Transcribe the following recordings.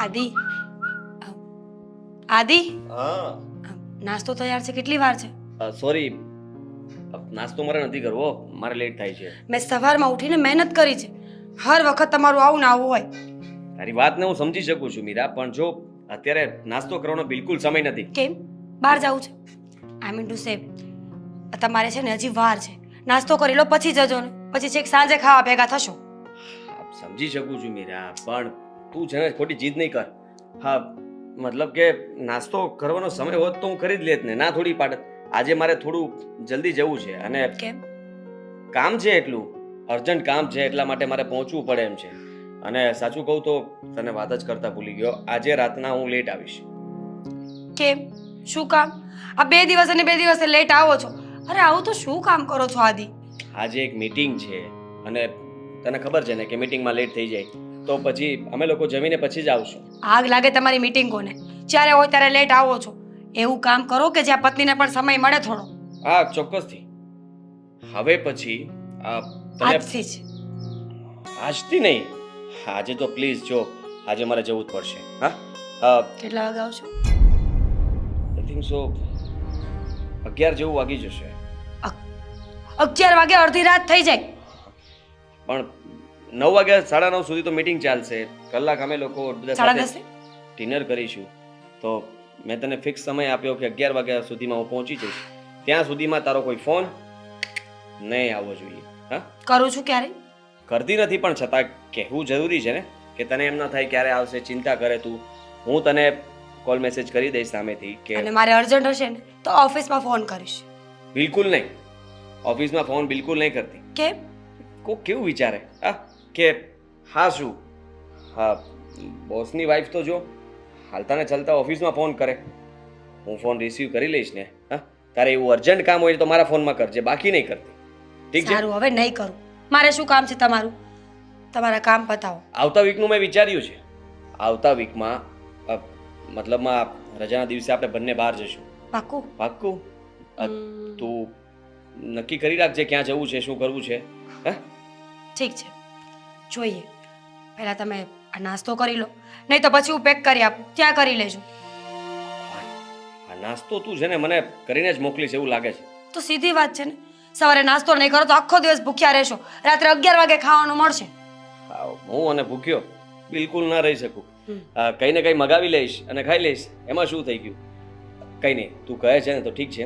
આદિ આદિ હા નાસ્તો તૈયાર છે, કેટલી વાર છે? સોરી, નાસ્તો મારે નથી કરવો, મારે લેટ થાય છે. મેં સવારમાં ઉઠીને મહેનત કરી છે. હર વખત તમારું આવું ને આવું હોય. તારી વાતને હું સમજી શકું છું મીરા, પણ જો અત્યારે નાસ્તો કરવાનો બિલકુલ સમય નથી. કેમ બહાર જવું છે? આઈ મીન ટુ સે તમારે છે ને હજી વાર છે. નાસ્તો કરી લો પછી જજો ને, પછી છેક સાંજે ખાવા ભેગા થશો. હા, સમજી શકું છું મીરા, પણ તું છે ને ખોટી જીદ નહીં કર. હા, મતલબ કે નાસ્તો કરવાનો સમય હોત તો હું કરી જ લેત ને, ના થોડી પાડત. આજે મારે થોડું જલ્દી જવું છે અને કેમ? કામ છે, એટલું અર્જન્ટ કામ છે, એટલા માટે મારે પહોંચવું પડે એમ છે. અને સાચું કહું તો તને વાત જ કરતા ભૂલી ગયો, આજે રાતના હું લેટ આવીશ. કેમ? શું કામ? આ 2 દિવસ અને 2 દિવસે લેટ આવો છો. અરે આવું તો શું કામ કરો છો આદિ? આજે એક મીટિંગ છે અને તને ખબર છે ને કે મીટિંગમાં લેટ થઈ જાય તો પછી અમે લોકો જમીને પછી જ આવશું. આગ લાગે તમારી મીટિંગોને. જ્યારે હોય ત્યારે લેટ આવો છો. એવું કામ કરો કે જ્યાં પત્નીને પણ સમય મળે થોડો. હા, ચોક્કસથી. હવે પછી તને આજથી જ. આજથી નહીં, આજે તો પ્લીઝ જો, આજે મારે જવું જ પડશે. કેટલા વાગે આવશો? આઈ થિંક સો 11 જેવું વાગી જશે. 11 વાગે અડધી રાત થઈ જાય. પણ 9 વાગ્યા 9:30 સુધી તો મીટિંગ ચાલશે. કલાક અમે લોકો બધા 10:30? ડિનર કરીશું. તો મેં તને ફિક્સ સમય આપ્યો કે 11 વાગ્યા સુધીમાં હું પહોંચી જઈશ. ત્યાં સુધીમાં તારો કોઈ ફોન નહીં આવવો જોઈએ. હા, કરું છું ક્યારે? કરતી નથી પણ છતાં કહેવું જરૂરી છે ને, કે તને એમ ન થાય ક્યારે આવશે, ચિંતા કરે તું. હું તને કોલ મેસેજ કરી દઈશ સામેથી કે અને મારે અર્જન્ટ હશે ને તો ઓફિસમાં ફોન કરીશ. બિલકુલ નહીં, ઓફિસમાં ફોન બિલકુલ નહીં કરતી. કેમ? કોક કેવું વિચારે કે હા શું, હા બોસની વાઈફ તો જો હાલતા ને ચાલતા ઓફિસમાં ફોન કરે. હું ફોન રિસીવ કરી લઈશ ને. હા, તારે એવું અર્જન્ટ કામ હોય તો મારા ફોનમાં કરજે, બાકી નહીં કરતી. ઠીક છે? સારું, હવે નહીં કરું. મારે શું કામ છે તમારું? તમારા કામ પતાવો. આવતા વીકનું મેં વિચાર્યું છે. આવતા વીકમાં મતલબમાં રજાના દિવસે આપણે બંને બહાર જઈશું. પાક્કું? પાક્કું? તું નક્કી કરી રાખજે ક્યાં જવું છે, શું કરવું છે. હા, ઠીક છે, જોઈએ. પહેલા તમે આ નાસ્તો કરી લો, નહીં તો પછી હું પેક કરી આપું, ત્યાં કરી લેજો. આ નાસ્તો તું છે ને મને કરીને જ મોકલીશ એવું લાગે છે. તો સીધી વાત છે ને, સવારે નાસ્તો નહીં કરો તો આખો દિવસ ભૂખ્યા રહેશો. રાત્રે 11 વાગે ખાવાનું મળશે. હા, હું અને ભૂખ્યો બિલકુલ ના રહી શકું. કંઈ ને કંઈ મગાવી લઈશ અને ખાઈ લઈશ, એમાં શું થઈ ગયું? કંઈ નહીં, તું કહે છે ને તો ઠીક છે,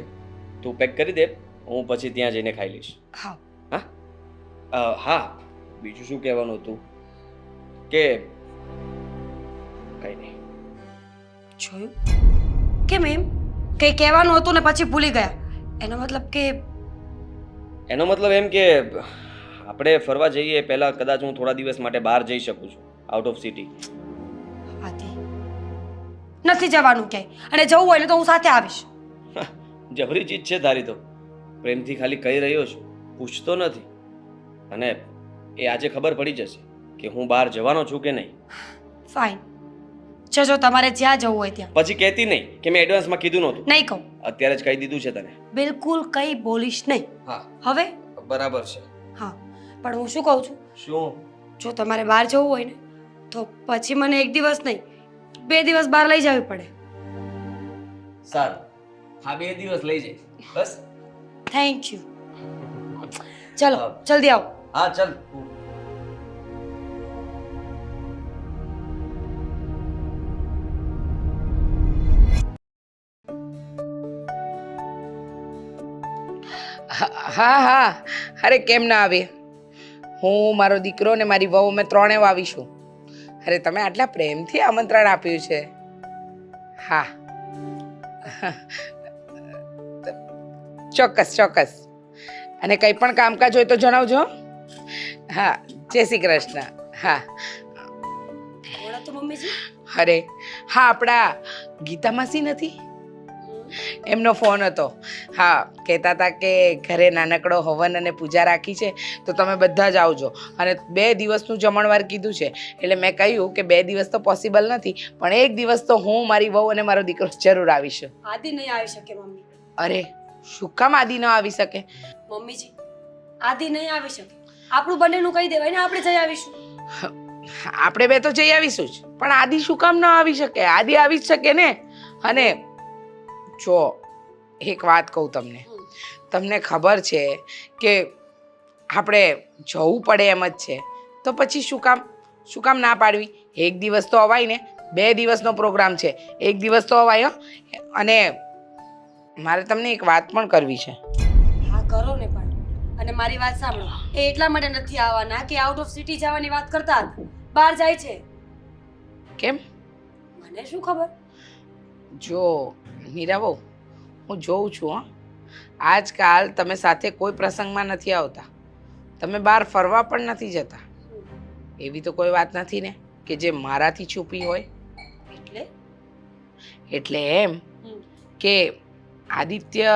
તું પેક કરી દે, હું પછી ત્યાં જઈને ખાઈ લઈશ. હા. હા હા, બીજું શું કહેવાનું હતું કે કંઈ નહીં. જોયું? કેમ એમ? કંઈ કહેવાનું હતું ને પછી ભૂલી ગયા? એનો મતલબ એમ કે આપણે ફરવા જઈએ પહેલાં કદાચ હું થોડા દિવસ માટે બહાર જઈ શકું છું, આઉટ ઓફ સિટી. આદિ, નથી જવાનું ક્યાંય, અને જવું હોય ને તો હું સાથે આવીશ. જબરી ચીજ છે તારી તો. પ્રેમથી ખાલી કહી રહ્યો છું, પૂછતો નથી. અને એ આજે ખબર પડી જશે કે હું બહાર જવાનો છું કે નહીં. ફાઇન, જજો તમારે જ્યાં જવું હોય ત્યાં. પછી કહેતી નહીં કે મેં એડવાન્સમાં કીધું નહોતું. નહીં કહું. અત્યારે જ કહી દીધું છે તને. બિલકુલ કંઈ બોલીશ નહીં. હા, હવે? બરાબર છે. હા, પણ હું શું કહું છું, શું? જો તમારે બહાર જવું હોય ને તો પછી મને 1 દિવસ નહીં 2 દિવસ બહાર લઈ જવી પડે. સારું, હા 2 દિવસ લઈ જઈશ બસ. Thank you. ચલો જલ્દી આવો. હા ચાલ. હા હા, અરે કેમ ના આવે. હું, મારો દીકરો ને મારી વહુ, અમે ત્રણેય આવીશું. અરે તમે આટલા પ્રેમથી આમંત્રણ આપ્યું છે. હા, ચોક્કસ ચોક્કસ. અને કંઈ પણ કામકાજ હોય તો જણાવજો. હા, જય શ્રી કૃષ્ણ. હા. ઓળખ તો મમ્મીજી? અરે હા, આપણા ગીતા માસી નથી, એમનો ફોન હતો. હા, કહેતા હતા કે ઘરે નાનકડો હવન અને પૂજા રાખી છે તો તમે બધા જ આવજો. અને 2 દિવસનું જમણવાર કીધું છે. એટલે મેં કહ્યું કે 2 દિવસ તો પોસિબલ નથી, પણ 1 દિવસ તો હું, મારી વહુ અને મારો દીકરો જરૂર આવીશું. આદિ નહીં આવી શકે મમ્મી. અરે શું કામ આદિ ન આવી શકે? મમ્મીજી, આદિ નહીં આવી શકે. આપણું બંનેનું કહી દેવાય ને, આપણે જઈ આવીશું. આપણે બે તો જઈ આવીશું જ, પણ આદિ શું કામ ન આવી શકે? આદિ આવી જ શકે ને. અને જો એક વાત કહું તમને, તમને ખબર છે કે આપણે જવું પડે એમ જ છે, તો પછી શું કામ ના પાડવી? એક દિવસ તો અવાય ને, 2 દિવસનો પ્રોગ્રામ છે, એક દિવસ તો અવાય. અને મારે તમને એક વાત પણ કરવી છે. હા કરો ને પણ. અને મારી વાત સાંભળો, એ એટલા માટે નથી આવવાના કે આઉટ ઓફ સિટી જવાની વાત કરતા હતા, બહાર જાય છે. કેમ? મને શું ખબર. જો મીરાબહુ, હું જોઉં છું આજકાલ તમે સાથે કોઈ પ્રસંગમાં નથી આવતા, તમે બહાર ફરવા પણ નથી જતા. એવી તો કોઈ વાત નથી ને કે જે મારાથી છુપી હોય? એટલે એટલે એમ કે આદિત્ય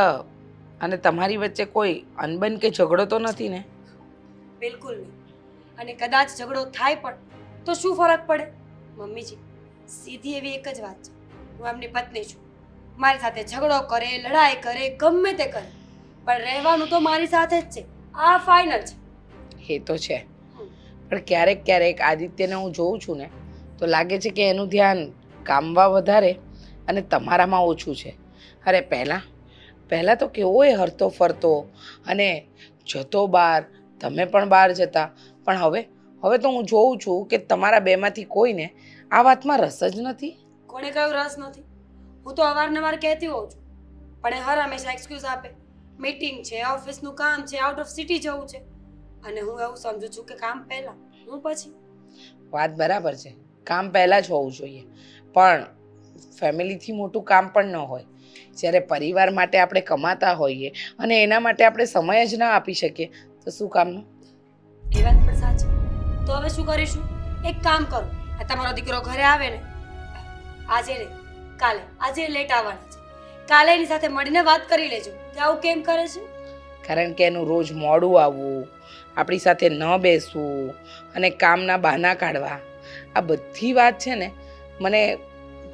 અને તમારી વચ્ચે કોઈ અનબન કે ઝઘડો તો નથી ને? બિલકુલ નહીં. અને કદાચ ઝઘડો થાય પણ તો શું ફરક પડે? મમ્મીજી, સીધી એવી એક જ વાત છે, હું એમની પત્ની છું. મારી સાથે ઝઘડો કરે, લડાઈ કરે, ગમે તે કરે, પણ રહેવાનું તો મારી સાથે જ છે. આ ફાઇનલ છે. એ તો છે, પણ ક્યારેક ક્યારેક આદિત્યને હું જોઉં છું ને તો લાગે છે કે એનું ધ્યાન કામમાં વધારે અને તમારામાં ઓછું છે. અરે પહેલાં તો કેવો એ હરતો ફરતો અને જતો બહાર, તમે પણ બહાર જતા, પણ હવે તો હું જોઉં છું કે તમારા બેમાંથી કોઈને આ વાતમાં રસ જ નથી. કોને કયો રસ નથી? હું તો અવારનવાર કહેતી હોઉં છું, પણ એ હર હંમેશા એક્સક્યુઝ આપે. મીટિંગ છે, ઓફિસનું કામ છે, આઉટ ઓફ સિટી જવું છે. અને હું એવું સમજુ છું કે કામ પહેલા, હું પછી. વાત બરાબર છે, કામ પહેલાં જ હોવું જોઈએ, પણ ફેમિલીથી મોટું કામ પણ ન હોય. જ્યારે પરિવાર માટે આપણે કમાતા હોઈએ અને એના માટે આપણે સમય જ ના આપી શકીએ તો શું કામનું? એ વાત પણ સાચી. તો હવે શું કરીશું? એક કામ કરો, આ તમારો દીકરો ઘરે આવે ને, આજે નહીં, કાલે, આજે લેટ આવવાનો છે, કાલે એની સાથે મળીને વાત કરી લેજો કે આવું કેમ કરે છે. કારણ કે એનું રોજ મોડું આવવું, આપણી સાથે ન બેસવું અને કામના બહાના કાઢવા, આ બધી વાત છે ને મને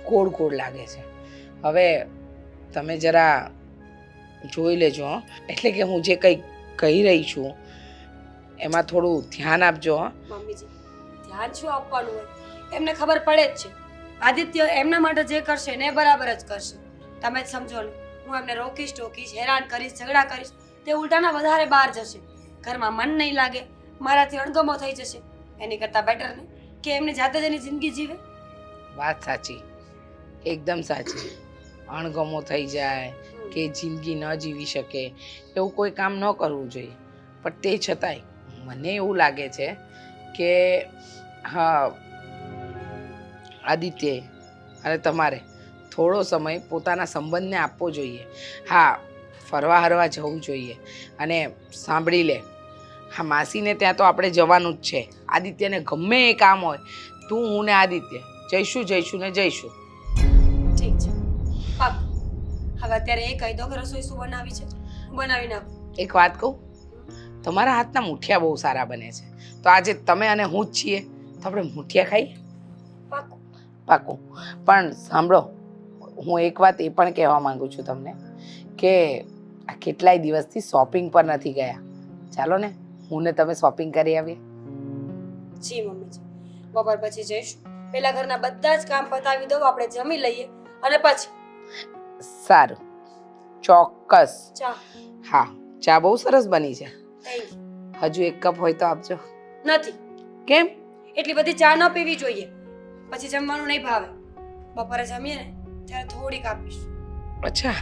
ગોળ લાગે છે. હવે તમે જરા જોઈ લેજો એટલે કે હું જે કંઈ કહી રહી છું એમાં થોડું ધ્યાન આપજો. મમ્મીજી, ધ્યાન શું આપવાનું હોય? એમને ખબર પડે જ છે, આદિત્ય એમના માટે જે કરશે ને એ બરાબર જ કરશે. તમે જ સમજો ને, હું એમને રોકીશ ટોકીશ, હેરાન કરીશ, ઝઘડા કરીશ, તે ઉલટાના વધારે બહાર જશે, ઘરમાં મન નહીં લાગે, મારાથી અણગમો થઈ જશે. એની કરતાં બેટર ને કે એમની જાતે જ એની જિંદગી જીવે. વાત સાચી, એકદમ સાચી. અણગમો થઈ જાય કે જિંદગી ન જીવી શકે એવું કોઈ કામ ન કરવું જોઈએ. પણ તે છતાંય મને એવું લાગે છે કે હા, આદિત્ય અને તમારે થોડો સમય પોતાના સંબંધને આપવો જોઈએ. હા, ફરવા હરવા જવું જોઈએ. અને સાંભળી લે, હા, માસીને ત્યાં તો આપણે જવાનું જ છે. આદિત્યને ગમે એ કામ હોય, તું હું ને આદિત્ય જઈશું ને જઈશું. ઠીક છે, પાક્કું. હવે અત્યારે એ કહી દો કે રસોઈ શું બનાવી છે, હું બનાવી નાખું. એક વાત કહું, તમારા હાથના મૂઠિયા બહુ સારા બને છે, તો આજે તમે અને હું જ છીએ તો આપણે મૂઠિયા ખાઈએ. પાક્કું. પાક્કું. પણ સાંભળો, હું એક વાત એ પણ કહેવા માંગુ છું તમને કે આ કેટલાય દિવસથી શોપિંગ પર નથી ગયા. ચાલો ને, હું ને તમે શોપિંગ કરી આવીએ. જી મમ્મીજી, બપોર પછી જઈશું. પેલા ઘરના બધા જ કામ પતાવી દઉં, આપણે જમી લઈએ અને પછી. સારું, ચોક્કસ. ચા. હા, ચા બહુ સરસ બની છે. થેન્ક હજુ એક કપ હોય તો આપજો. યુ. નથી, કેમ? એટલી બધી ચા ન પીવી જોઈએ, પછી જમવાનું નહીં ભાવે. બપોરે જમીએ ને ત્યારે થોડીક આપીશ. અચ્છા.